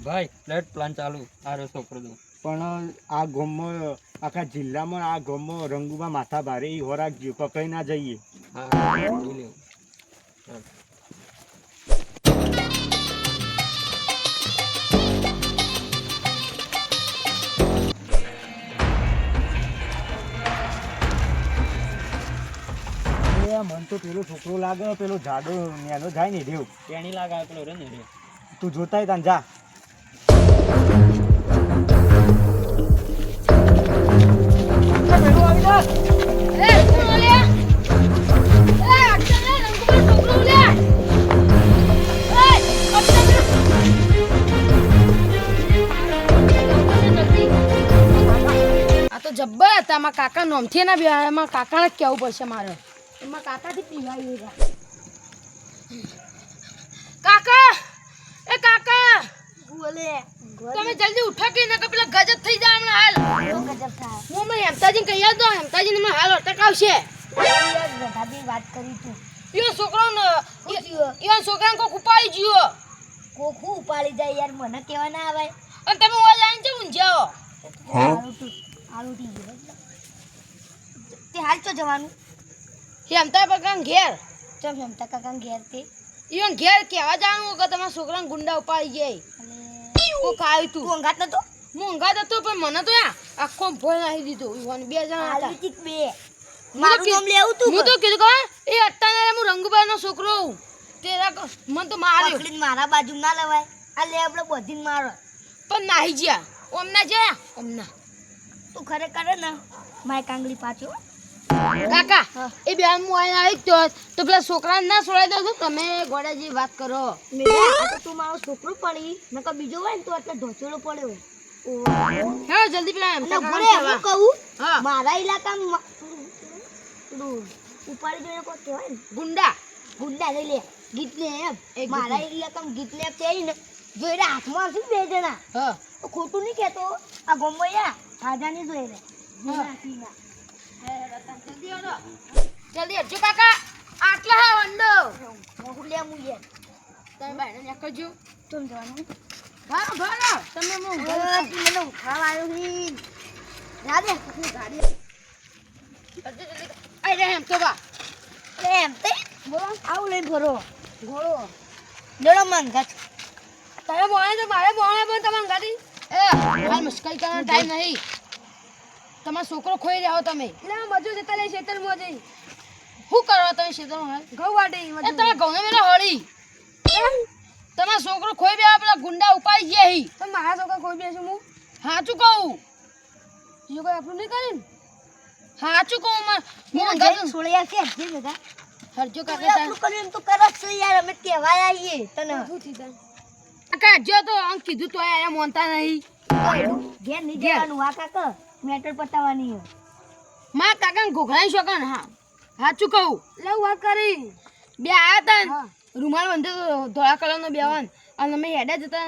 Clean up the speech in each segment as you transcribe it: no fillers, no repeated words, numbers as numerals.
ભાઈ late plan ચાલુ આ રહ્યો છોકરો દો પણ આ ગામમાં આખા જિલ્લામાં આ ગામમાં રંગુમાં માથા ભારે ઈ હો રાખજો પકડી ના જઈએ. હા જોઈ લેવું. મન તો પેલો છોકરો લાગે પેલો જાડો નેનો જાય ને રેવ તેણી લાગે પેલો રે ને રે તું જોતાય તાન જા. આ તો જબ્બર હતા મારા કાકા નોમથી ના બે એમાં કાકાને જ કહેવું પડશે મારે એમાં કાકાથી પીવાય કાકા એ કાકા બોલે તમે જલ્દી ઉઠો કે નકર પેલા ગજબ થઈ જાય હમણાં હાલ ગજબ થાય હું મે હેમતાજીને કહી દો હેમતાજીને મને હાલ અટક આવશે ગધાબી વાત કરી તું યો છોકરાનો યો છોકરાને કોક ઉપાડી જીયો કોકુ ઉપાડી જાય યાર મને કેવા ના આવે અને તમે ઓય આઈને છે ઊંઝાઓ આલુટી તે હાલ તો જવાનું હેમતા કાકા ઘેર ચમ હેમતા કાકા ઘેર તે યો ઘેર કેવા જાણું કે તમારા છોકરાને ગુંડા ઉપાડી જાય કોક આવ્યું તું ઊંઘાત નતો હું ઊંઘાત હતો પણ મને તો આખો ભોય નાખી દીધો ઈવન બે જણા હતા આલુટી બે મારું નામ લેવું તું હું તો કીધું કે એ અટ્ટાને હું રંગુબાઈનો છોકરો હું તેરા મન તો માર્યો પકડીને મારા બાજુ ના લવાય આ લે આપણે બધીને મારો પણ નાહી જ્યા ઓમના જ્યા ઓમના તું ખરેખર ને માય કાંગલી પાછો કાકા એ બે હું આઈને આવી તો પેલા છોકરાને ના છોડાઈ દો તમે ગોડાજી વાત કરો આ તો તું મારો છોકરો પડી નકર બીજો હોય ને તો એટલે ઢોચેલો પડ્યો હા જલ્દી પેલા એમ હું કહું મારા ઇલાકામાં ઉપાડી જોઈને કોઈ કહેવાય ને ગુંડા લઈ લે ગીત ને એમ મારા ઇલાકામાં ગીત ને છે ને જો એને હાથમાં આવશે બે જણા હા ખોટું નહીં કહેતો આ ગોમૈયા સાજા નહીં જોઈ રે જલ્દી હટજો કાકા આટલા હા વંડો હું લે મુએ તમે બાયને નીકળજો તું જવાનું હા ભાડા તમે મને ઉઠાવા આવ્યો હી રાધે હું ગાડી જલ્દી આઈ રે એમ તો બા એમ તે બોલો આવ લઈ ભરો ઘોડો ડળો મંગા તમે બોલે તો મારે બોલે પણ તમે ગાડી હાલ મુશ્કેલ કરવાનો ટાઈમ નહીં તમારો છોકરો ખોઈ રહ્યો તમે એટલે મજૂર જતા લે ખેતરમાં જઈ શું કરવા તમે ખેતરમાં હાલ ઘઉં વાટી એ તમે ઘઉંને મેલા હોળી તમારો છોકરો ખોઈ બેવા પેલા ગુંડા ઉપાડી ગયા હી તો મારા છોકરા ખોઈ બેસું હું સાચું કહું જો કોઈ આપણું નહીં કરીને સાચું કહું હું ઘર છોડ્યા છે હરજી બધા હરજો કાકા આપણું કર્યું તો કરત છે યાર અમે કહેવાય આવીએ તને શું થયું કાકા જો તો આમ કીધું તો આયા મોનતા નહીં ઘેર નહીં જવાનું આ કાકા મેટર પતાવવાની માં કાકા ઘોઘરાઈ શકો ને હા સાચું કહું લવ વાત કરી બે આયા તા રૂમાલ બંધે ધોળા કલરનો બેવાન અને અમે હેડા જતા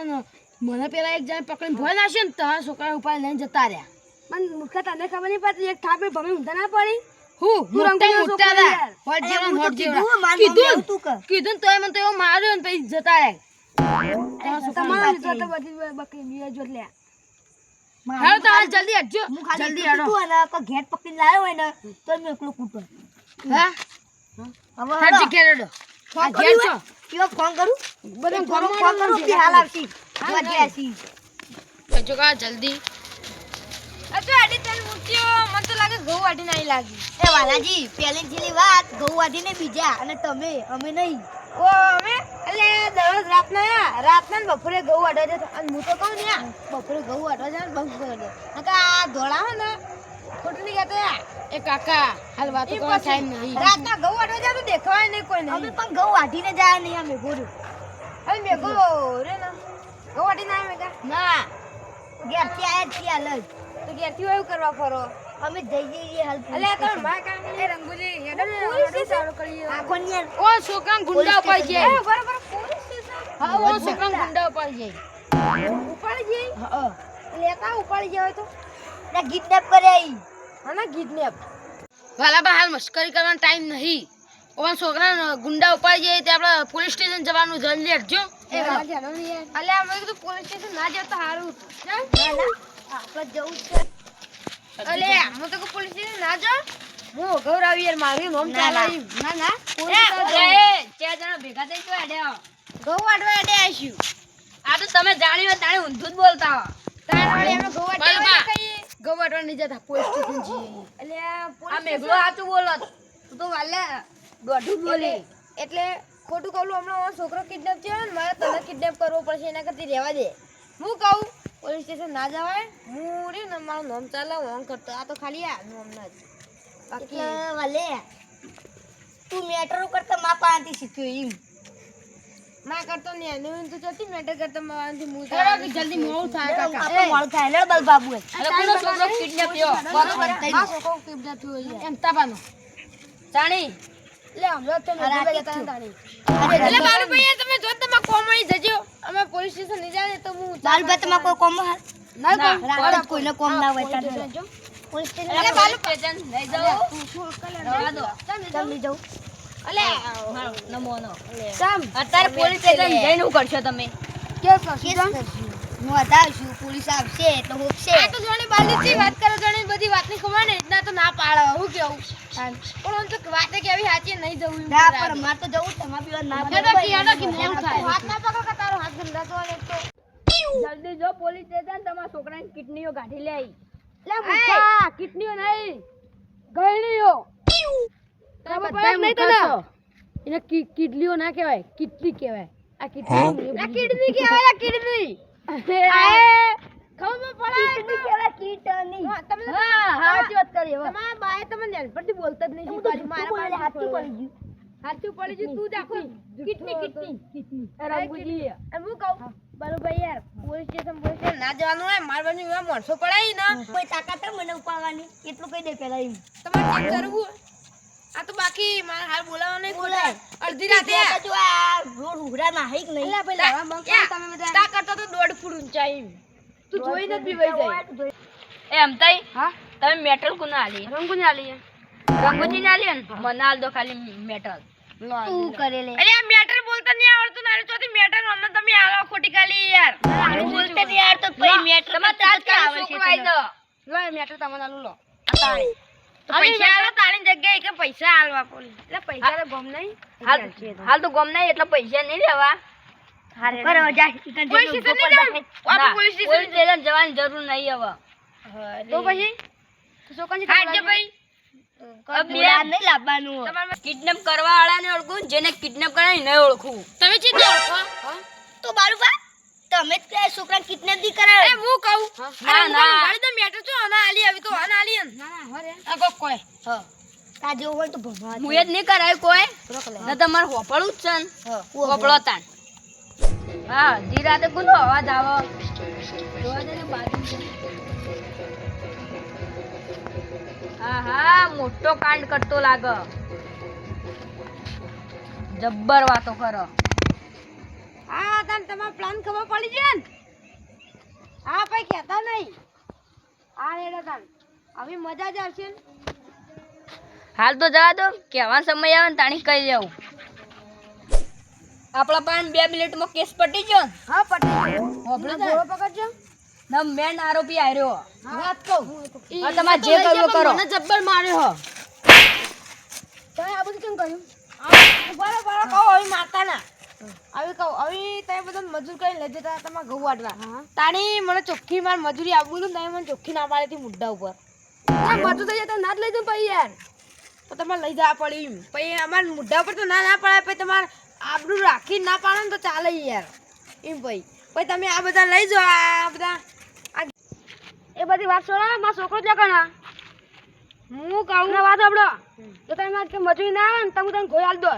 મને પેલા એક જણ પકડીને ભોય નાખ્યો ને તમારા છોકરા ઉપર લઈને જતા રહ્યા પણ મુખા તને ખબર નહીં પડતી એક થાપે ભમે ઊંધા ના પડી હું રંગતા ઉઠતા હતા હોટ જેવા હોટ જેવા કીધું તોય મને તો એવો માર્યો ને પછી જતા રહ્યા તમારા તો બધી બકરી બીજા જોત લે હાલો તો હાલ જલ્દી હટજો જલ્દી હાલો તું આના કો ઘેર પકડીને લાવ્યો હોય ને તો મે એકલો કૂટો હા હવે હટજી ઘેરડો આ ઘેર છો કયો ફોન કરું બધું ફોન કરું કે હાલ આવશી હા જઈશી હટજો કા જલ્દી અતો આડી તને મૂક્યો મને તો લાગે ઘઉં વાટી નહીં લાગી એ વાલાજી પેલી જેલી વાત ઘઉં વાટીને બીજા અને તમે અમે નહીં ઓ અમે એટલે દરરોજ રાતના બપોરે ઘઉં વાટવા જતો અને હું તો કહું ને બપોરે ઘઉં વાટવા જાય બંધ કરી દે આ ધોળા હે ને ખોટું નહીં કહેતા એ કાકા હાલ વાતો કરવા ટાઈમ નહીં રાતના ઘઉં વાટવા જાય તો દેખાય નહીં કોઈ નહીં અમે પણ ઘઉં વાટીને જાય નહીં અમે ગોરું હવે મેઘો રે ને ઘઉં વાટીને આવે મેઘા ના ઘેરથી આયા છીએ હાલ તો ઘેરથી એવું કરવા ફરો અમે જઈએ હાલ અલે તો માં કાંગલી એ રંગુજી હેડો ને સારો કરીએ આખો ને ઓ છોકરા ગુંડા ઉપાડી જાય બરાબર પોલીસ સ્ટેશન હા ઓ છોકરા ગુંડા ઉપાડી જાય હા લેતા ઉપાડી જાય તો ના કિડનેપ કરે આઈ હા ના કિડનેપ વાલા બા હાલ મસ્કરી કરવાનો ટાઈમ નહીં ઓ છોકરા ગુંડા ઉપાડી જાય તે આપણે પોલીસ સ્ટેશન જવાનું જલ્દી હટજો એ વાત જાણો ને યાર. અલ્યા અમે કીધું પોલીસ સ્ટેશન ના જાવ તો સારું. આપણે જવું છે. અલ્યા હું તો પોલીસ સ્ટેશન ના જાવ. હું ગૌરાવી યાર મારું નામ ચાલે. ના ચાર જણા ભેગા થઈ ગયો અડ્યા. ગૌ વાડવા અડે આશું. આ તો તમે જાણ્યું હોય તાણે ઊંધું જ બોલતા હો. તારવાળી અમે ગૌ વાડવા બલબા. કહીએ. ગૌ વાડવા નહીં જતા પોલીસ સ્ટેશન જઈએ. અલ્યા આ પોલીસ મેઘલો સાચું બોલત. તું તો વાલે દોઢું બોલે. એટલે ખોટું કહું હમણાં મારો છોકરો કિડનેપ થયો ને મારે તને કિડનેપ કરવો પડશે એના કરતી રહેવા દે. હું કહું પોલીસ સ્ટેશન ના જવાય. હું રે ને મારું નામ ચાલે હું કરતો આ તો ખાલી આ નામના જ. બાકી વાલે તું મેટ્રો કરતા મા પાસેથી શીખ્યો એમ ના કરતો ને એનું તો જતી મેટર કરતા મારાથી હું ચાલે જલ્દી મોડું થાય કાકા. આપણે મોડું થાય લે બલ બાબુ અરે કોનો છોકરો કિડનેપ થયો? મારો છોકરો કિડનેપ થયો છે. એમ તાબાનો જાણી લે હમણાં તો મેં અરે જતા આ તાણી. એટલે મારું ભાઈ તમે જો તમે કોમઈ જજો અમે પોલીસ સ્ટેશન નહીં જાય તો હું બાલબા તમારે કોઈ કોમ હાલ ના કોમ રાત કોઈને કોમ ના હોય તારે પોલીસ સ્ટેશન અરે બાલુ સ્ટેશન લઈ જાઓ. રવા દો. જલ્દી જાઉં અલે નમોનો. સામ અત્યારે પોલીસ સ્ટેશન જઈને શું કરશો તમે? કે કેસ કરશું કરશું હું વધારશું પોલીસ આવશે તો હોકશે આ તો જોણી બાલદીથી વાત કરો જોણી બધી વાતની ખબર ને એટલા તો ના પાડે હું કેવું પણ આમ તો વાતે કેવી સાચી નહીં જવું એમ ના કરાય. પણ માર તો જવું તમાર પીવા ના દાદા કિયાડા કે મોડું થાય હાથ ના પકડ કે તારો હાથ ગંદા તો અને તો જલ્દી જો પોલીસ સ્ટેશન તમારા છોકરાની કિડનીઓ કાઢી લે. લે મુખા કિડનીઓ નહીં ગળણીઓ તમે બધા નહીં તો એને કિડનીઓ ના કહેવાય કિડની કહેવાય આ કિડની કહેવાય કિડની ખબર પડે કેવા કીટની તમને હા સાચી વાત કરી હવે. તમારા બાએ તમને નેલપણથી બોલતા જ નહીં શીખવાડ્યું. મારા હાથું બાએ પડી હાથું પડી ગયું તું જ આખો કિડની રંગુજી. અને હું કહું બરોબર યાર પોલીસ સ્ટેશન ના જવાનું હોય માર બાજુ એવા માણસો પડાય ને ગયું કોઈ તાકાત હે મને ઉપાડવાની એટલું કહી દે પેલા એમ તમારે ચેક કરવું હોય. આ તો બાકી મારે હાલ બોલાવવા નહીં ખોટા અડધી રાતે આ જો આ રોડ ઉઘરા ના હઈ કે નહીં તમે બધા તા કરતા તો 1.5 ફૂટ ઊંચાઈ એમ. તું જોઈ ને પીવાઈ જાય એમ તઈ હા તમે મેટલ કોને આલી? રંગુને આલી રંગુજી ને આલી ને મને આલ દો ખાલી મેટલ. તું કરે લે અરે આ મેટર બોલતા નહીં આવડતું નાનું ચોથી મેટર અમને તમે આલો ખોટી કાલી યાર તું બોલતે નહીં યાર તો પછી મેટ્રો તમારે તાત્કાલિક છોકરો આવી દો. લો મેટર તમને આલું લો તાળી. તો પૈસા આલો તાણી જગ્યાએ કે પૈસા આલવા પોલી એટલે પૈસા લે ગમ નહીં હાલ તો ગમ નહીં એટલે પૈસા નહીં લેવા. બરાબર જા તને પોલીસ સ્ટેશન નહીં જવાનું. ના, આપણે પોલીસ પોલીસ સ્ટેશન સ્ટેશન જવાની જરૂર નહીં હવે. તો પછી છોકરાની હાટ ભાઈ બોલા નહીં લાવવાનું તમારે કિડનેપ કરવા વાળાને ઓળખું, જેને કિડનેપ કર્યા નહીં ઓળખું. તમે ચીજ ઓળખો તો બાલુબા તમે જ કયા છોકરા કિડનેપ દી અરે કરાવે હું કહું ના, ના. ગાડી તો મેટર છો આના આલી આવી તો આના આલી ના ના હરે આ કો કોઈ હા તા જેવું હોય તો ભણવા હું એ જ નહીં કરાયું કોઈ. ને તમારે હોપળું જ છે ને. હોપળો તાન. હા જી રાતે કોનો અવાજ આવો? જોવા દે ને બાજુ. હા હા મોટો કાંડ કરતો લાગે. જબ્બર વાતો કરો. હા તને તમારો પ્લાન ખબર પડી છે ને હા ભાઈ કહેતા નહીં આ રેડા તન હવે મજા જ આવશે ને હાલ તો જવા દો, કહેવાનો સમય આવે ને તાણી કહી દેવું. આપણા પાસે 2 મિનિટમાં કેસ પટી ગયો ને. હા પટી હોભળો ગોળો પકડજો ને મેન આરોપી આવ્યો. વાત કહું હવે તમારે જે કરવું કરો. મને જબ્બર માર્યો હો તમે આ બધું કેમ કર્યું બરાબર કહો હવે મારતા ના હવે કહું હવે તમે બધા મજૂર કરીને લઈ જતા તમારા ઘઉં વાટવા તાણી મને ચોખ્ખી માર મજૂરી આપવું ને તમે મને ચોખ્ખી ના પાડી હતી મુદ્દા ઉપર મજૂર થઈ જતા ના જ લઈ જાઉં પછી યાર તો તમારે લઈ જવા પડ્યું એમ પછી અમારા મુદ્દા ઉપર તો ના પડાય પછી તમારે આબરૂ રાખી ના પાડો ને તો ચાલે યાર એમ પછી તમે આ બધા લઈ જાઓ આ બધા એ બધી વાત છોડો મારો છોકરો જ કણા હું કહું ને વાત આપડો તો તમે મારે કે મજૂરી ના આવે ને તમે તને ઘોઈ હાલ દો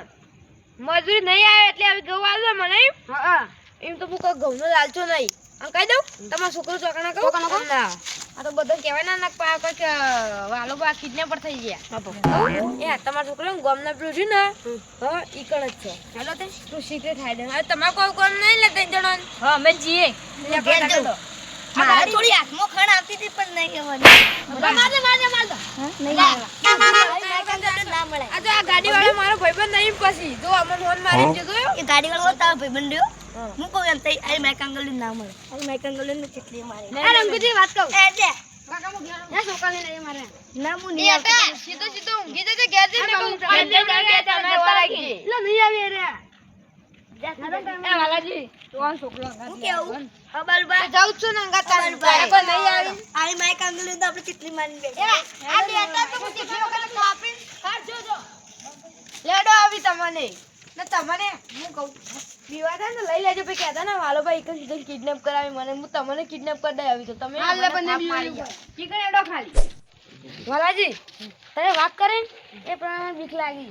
મજૂરી નહીં આવે એટલે હવે ઘઉં હાલ દો મને હા એમ તો હું કોઈ ઘઉંનો લાલચો નહીં આમ કહી દઉં તમારો છોકરો ચોકણા કહું ના આ તો બધું કહેવાય ના પા કંઈક વાલો બા કિડનેપર થઈ ગયા એ તમારો છોકરો ગોમના પેલું છે ને હા ઈ કણ જ છે હેલો તે તું સિક્રેટ હાઈડ હવે તમારે કોઈ કોમ નહીં લે 3 જણા હા અમે જઈએ. મારે થોડી હાથમાં ખણ આવતી હતી પણ નહીં કહેવાની ના મળે આ ગાડી વાળો મારો ભાઈબંધ નહીં પછી જો અમને ફોન મારી જો એ ગાડી વાળો તારો ભાઈબંધ રહ્યો હું કહું એમ તઈ આ માઈક આંગળી ના મળે આ માઈક આંગળી કેટલી મારે એ રંગુજી વાત કહું એટલે કાકા મુ ઘેર ના છોકરાને લઈ મારે ના હું એ નહીં હતા સીધો સીધો ઊંઘી જજે ઘેર જઈને કહું એટલે નહીં આવી રે એ વાલાજી તું આ છોકરો હું કેવું હબલબા જાઉં છું ને અંગા તાર ભાઈ. કોઈ નહીં આવી આ માઈક આંગળી તો આપણે કેટલી મારી બે આ લેતા તો હું કેટલી વખત કાપી કાઢજો જો લેડો આવી તમને ને તમને હું કહું પીવા દે ને લઈ લેજો પછી કહેતા ને વાલો ભાઈ એક સીધો કિડનેપ કરાવી મને હું તમને કિડનેપ કરી દે આવી તો તમે હાલે બંને મારી ગયા ચીકન એડો ખાલી વાલાજી તમે વાત કરે એ પ્રમાણે બીક લાગી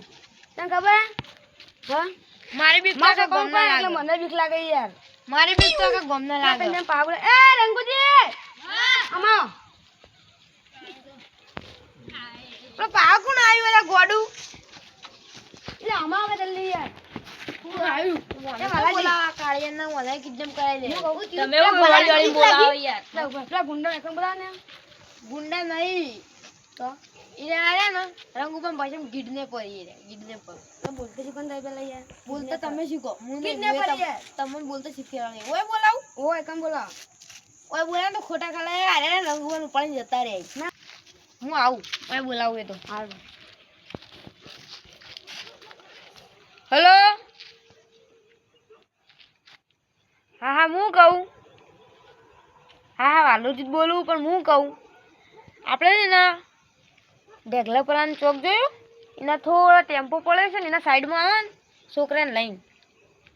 તને ખબર હા મારી બીક તો ગમને લાગે મને બીક લાગે યાર મારી બીક તો ગમને લાગે તને પાગળ એ રંગુજી હા અમા પેલો પાવ કોણ આવ્યું એલા ગોડું એટલે અમા આવે જલ્દી યાર કોણ આવ્યું એ વાલાજી કાળિયાના ઓનલાઈન કિડનેપ કરાવી દે તમે એવું બોલાવી બોલાવો યાર પેલા ગુંડા એકમ બોલાવ ને ગુંડા નહીં તો ઈ આયા ને રંગુપન ભાષા કિડનેપ કરી રે કિડનેપ તો બોલતે શીખન દઈ પેલા યાર બોલતા તમે શીખો હું કિડનેપ કરી તમને બોલતા શીખેલા ઓય બોલાવ ઓય એકમ બોલાવ ઓય બોલા તો ખોટા ખાલા આરે રંગુપન ઉપાડી જતા રે ના હું આવું ઓય બોલાવું એ તો હાલ હેલો હા હા હું કહું હા વાલોજી બોલું પણ હું કહું આપણે છે ને ઢેગલાપરાનો ચોક જોયો એના થોડા ટેમ્પો પડે છે ને એના સાઈડમાં આવે ને છોકરાને લઈને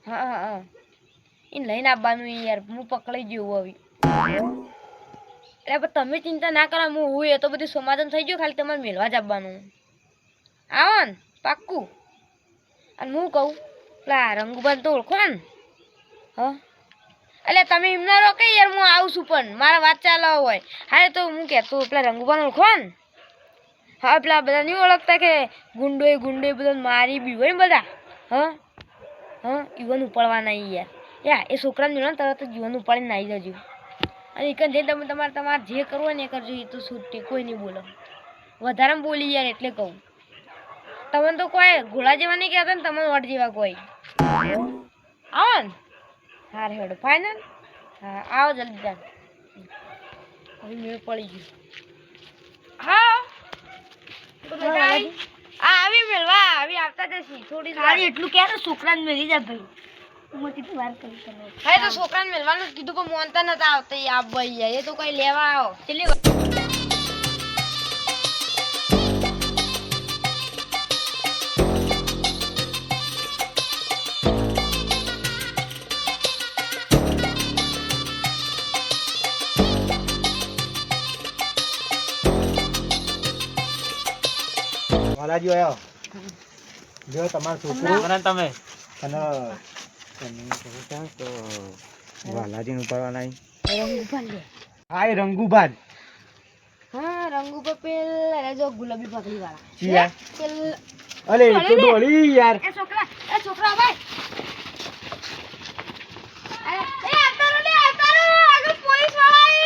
હા હા હા એને લઈને આવવાનું યાર હું પકડાઈ ગયું હવે એટલે તમે ચિંતા ના કરો હું એ તો બધું સમાધાન થઈ ગયું ખાલી તમારે મેળવા જ આવવાનું આવો ને પાક્કું અને હું કહું પેલા રંગુબાન તો ઓળખો ને હા એટલે તમે એમના રોકે યાર હું આવું છું પણ મારા વાત ચાલવા હોય હા તો હું કહેતો પેલા રંગુબાન ઓળખો ને હા પેલા બધા નહીં ઓળખતા કે ગુંડોએ બધા મારી બી હોય ને બધા હા હા જીવન ઉપાડવાના યાર યા એ છોકરાને જોડે તરત જ જીવન ઉપાડીને આવી જજો અને એક જ તમે તમારે જે કરવું હોય ને એ કરજો એ તો છૂટે કોઈ નહીં બોલો વધારે બોલી યાર એટલે કહું તમને તો કોઈ ઘોડા જેવા નહીં કહેતા ને તમને વટ જેવા કોઈ આવો ને હા હેડો ફાઇનલ હા આવો જલ્દી જાન હવે મેળ પડી ગયું હા આવી મેળવા આવી આવતા જશી થોડી તારી એટલું કે છોકરાને મેરી જા ભાઈ હું કીધું વાર કરી તમે હા તો છોકરાને મેળવાનું કીધું પણ મોનતા નતા આવતા આ ભાઈ એ તો કઈ લેવા આવો ચલી વાલાજી આયો જો તમારો છોકરો મને તમે અને વાલાજી નું ઉપાડવાના રંગુભાન લે હા એ રંગુબાન હા રંગુભા પેલા જો ગુલાબી પગડી વાળા ચિયા પેલ અલે એ તો ડોળી યાર એ છોકરા ભાઈ એ આવતારો આગળ પોલીસ વાળા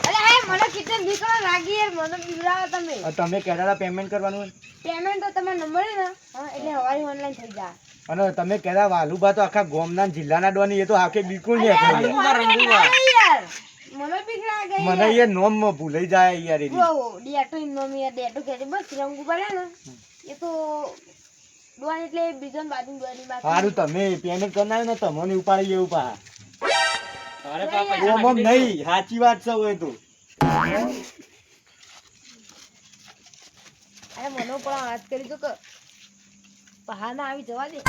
અલે હે મને કિચન નીકળો લાગી યાર મને બિવરાવો તમે તમે કહેતા પેમેન્ટ કરવાનું હોય પેમેન્ટ તો તમારો નંબર હે ને હા એટલે હવારી ઓનલાઈન થઈ જાય અને તમે કહેતા વાલુબા તો આખા ગોમના જિલ્લાના ડોની એ તો હાકે બિલકુલ નહીં રંગુભા યાર મને બીક લાગે મને એ નોમ ભૂલાઈ જાય યાર એ ઓ ડેટો ઇનોમી યાર ડેટો કે બસ રંગુભા લે ને એ તો ડોન એટલે બીજો બાજુ ડોની બાજુ સારું તમે પેમેન્ટ કરનાર ને તમને ઉપાડી લેવું પા તારે પા પૈસા ઓમ નહીં સાચી વાત છે હોય તો અરે મનો પણ વાત કરી તો કે બહાના આવી જવા દે